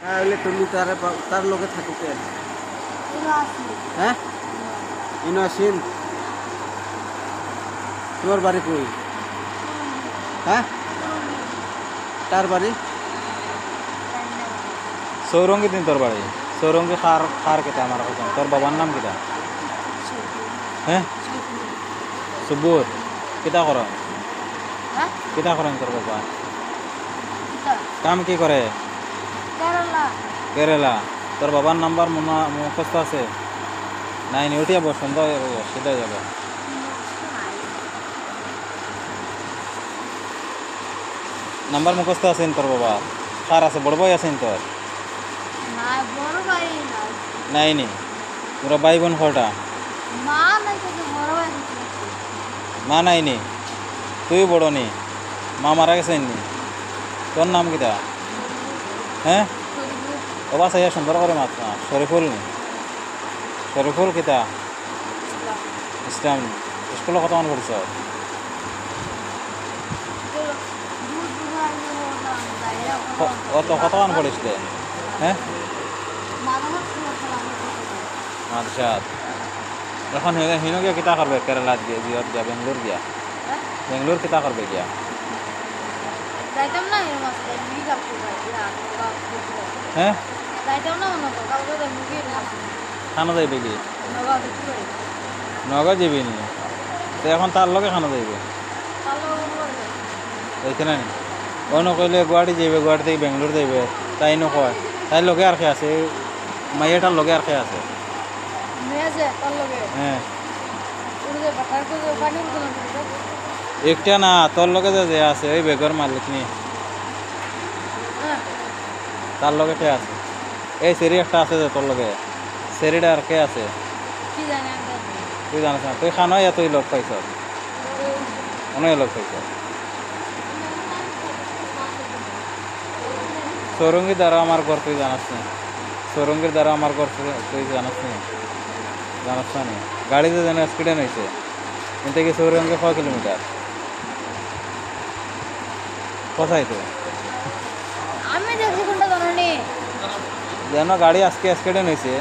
তাহলে তুমি তার লোকে থাকুকে হ্যাঁ ইনোসিন তোমার বাড়ি কই হ্যাঁ তার বাড়ি সৌরঙ্গী দিন তোর বাড়ি সৌরঙ্গী খার খার কেটা আমার কথা তোর বাবার নাম কিটা হ্যাঁ সুবুর কিতা করেন কিতা করেন তোর বাবা কাম কি করে কেরালা তোর বাবার নাম্বার মুখস্থ আছে নাই নি উঠিয়া বসন্ত সিধা যাবে নাম্বার মুখস্থ আছেন তোর বাবা কার আছে বড় ভাই আছেন তোর নাই নি তোর ভাই বোন কটা মা নাই নি তুই বড় নি মা মারা গেছেন নি তোর নাম কিটা হ্যাঁ বাবা সাইয়া সুন্দর করে মাত না শরীফুল নি শরীফুল কিতা ইসলাম স্কুলে কত মান পড়ছ অত কত মান পড়িসলে হ্যাঁ মাদ্রাসাত এখন হিনো গিয়া কিতা করবে কেরালাত গিয়ে জিয়ত গিয়া বেঙ্গলোর গিয়া বেঙ্গলোর কিতা করবে গিয়া হ্যাঁ খানা যাইবে কি নগা যাবি নি তো এখন তার লগে খানা যাইবে এইখানে নি অন্য কইলে গুয়াহাটি যাইবে গুয়াহাটি থেকে বেঙ্গলোর যাইবে তাই নকয় তাই লগে আর খেয়ে আছে মাইয়াটার লগে আর খেয়ে আছে হ্যাঁ একটা না তোর লগে যে আছে ওই বেগর মালিক নি তার লগে কে আছে এই সেরি একটা আছে যে তোর লগে সেরিটা আর কে আছে তুই জানিস না তুই খানোই তুই লোক পাইছ অনেক লোক পাইছ সৌরঙ্গীর দ্বারা আমার ঘর তুই জানাস না সৌরঙ্গীর দ্বারা আমার ঘর তুই জানাস না জানাস না গাড়িতে যেন অ্যাক্সিডেন্ট হয়েছে এখান থেকে সৌরঙ্গে 6 কিলোমিটার কোথায় তো যেন গাড়ি আজকে অ্যাক্সিডেন্ট হয়েছে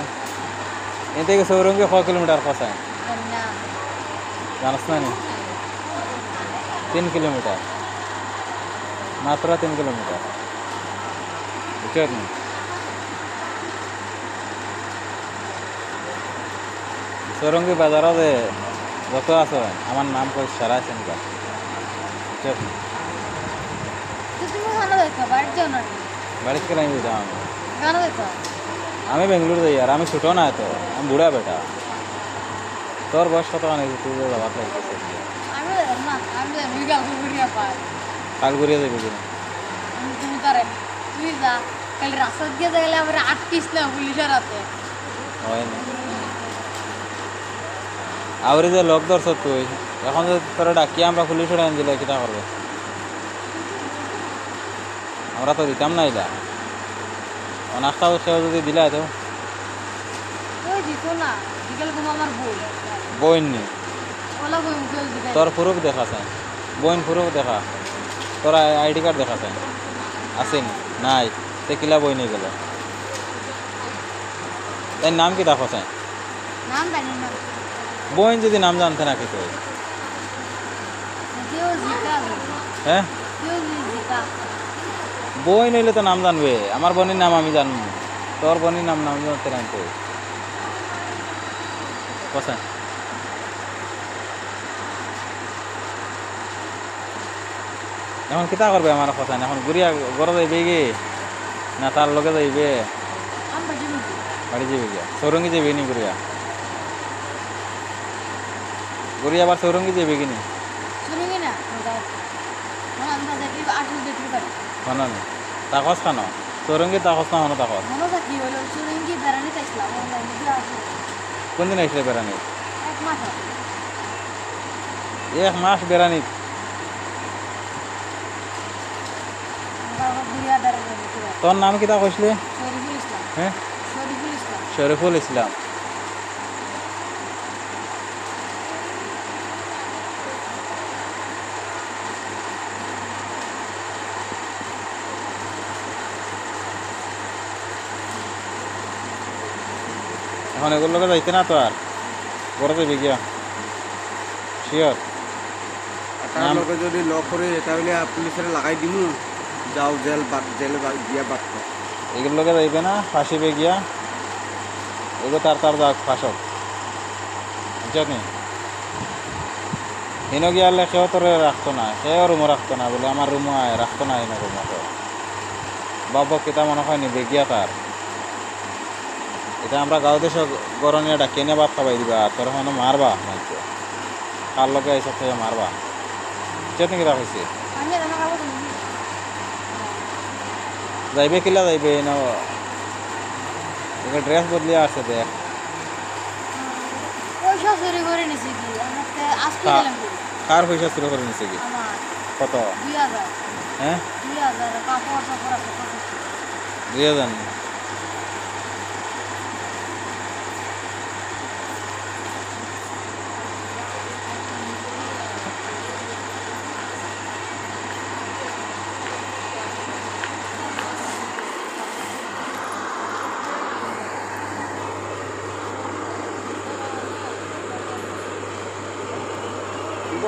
এখান থেকে সৌরঙ্গে 6 কিলোমিটার কোথায় জানাস না নি 3 কিলোমিটার মাত্র 3 কিলোমিটার বুঝছেন সৌরঙ্গী বাজারও যে যত আছে আমার নাম কই সারা আছেন বুঝছেন বাড়িতে কেন আমি যাও আমি বেঙ্গলোর যাই আর আমি ছোট না তো আমি বুড়া বেটা তোর বয়স কত মানে তুই যাবার লাগতেছে কালগুড়িয়া যাবি কিনা হয় না আউরি যে লোক ধরছ তুই এখন যে তোরা ডাকি আমরা পুলিশের আইন দিলে কিটা করবে আমরা তো দিতাম না এটা নাস্তা সেও যদি দিলা তো বইন নি তোর প্রুফ দেখা চাই বইন প্রুফ দেখা তোর আইডি কার্ড দেখা চাই আসেনি নাই তে কিলা বই নিয়ে গেল তাই নাম কি দেখো চাই বইন যদি নাম জানতে না কি তুই হ্যাঁ বই নইলে তো নাম জানবে আমার বোনের নাম আমি জানবো তোর বোনের নাম নাম জানতে না তুই কোথায় এখন কিতা করবে আমার কথা এখন ঘুরিয়া ঘরে যাইবে কি না তার লগে যাইবে বাড়ি যাবে গিয়া সৌরঙ্গী যাবে নি ঘুরিয়া ঘুরিয়া আবার সৌরঙ্গী যাবে কিনি খানো নি তাকস খানো সৌরঙ্গী তাকস না হনো তাকস কোনদিন আসলে বেড়ানি 1 মাস বেড়ানি তোর নাম কিতা কইসলে হ্যাঁ শরীফুল ইসলাম এখন এগুলোর লোকে যাইতে না তো আর বড় যাবে গিয়া শিওর তার নাম- লোকে যদি লক করে তাহলে পুলিশের লাগাই দিমু যাও জেলে গিয়া বাদ এগুলোর লোকে যাইবে না ফাঁসিবে গিয়া এগুলো তার যাক ফাঁসক বুঝছো নি হিনো গিয়ালে সেও তোরে রাখতো না সেও রুমও রাখতো না বলে আমার রুমও আয় রাখতো না হিনো রুমও বাবা কিতা মনে হয় নি বেগিয়া তার এটা আমরা গাঁও দেশে গরনিয়া ডাকিয়ে নিয়ে বাপ খাবাই দিবা আর তোর মানে মারবা মানছে কার লগে এইসব থেকে মারবা চেতনি কিতা হয়েছে আমি জানা খাবো তুমি যাইবে কিলা যাইবে না ড্রেস বদলিয়ে আসছে দেখ পয়সা চুরি করে নিছি কি আমাকে আজকে কা- দিলাম কি কার পয়সা চুরি করে নিছে কি আমার কত 2000 হ্যাঁ 2000 কাপড় টাপড় আছে কত? 2000 দিব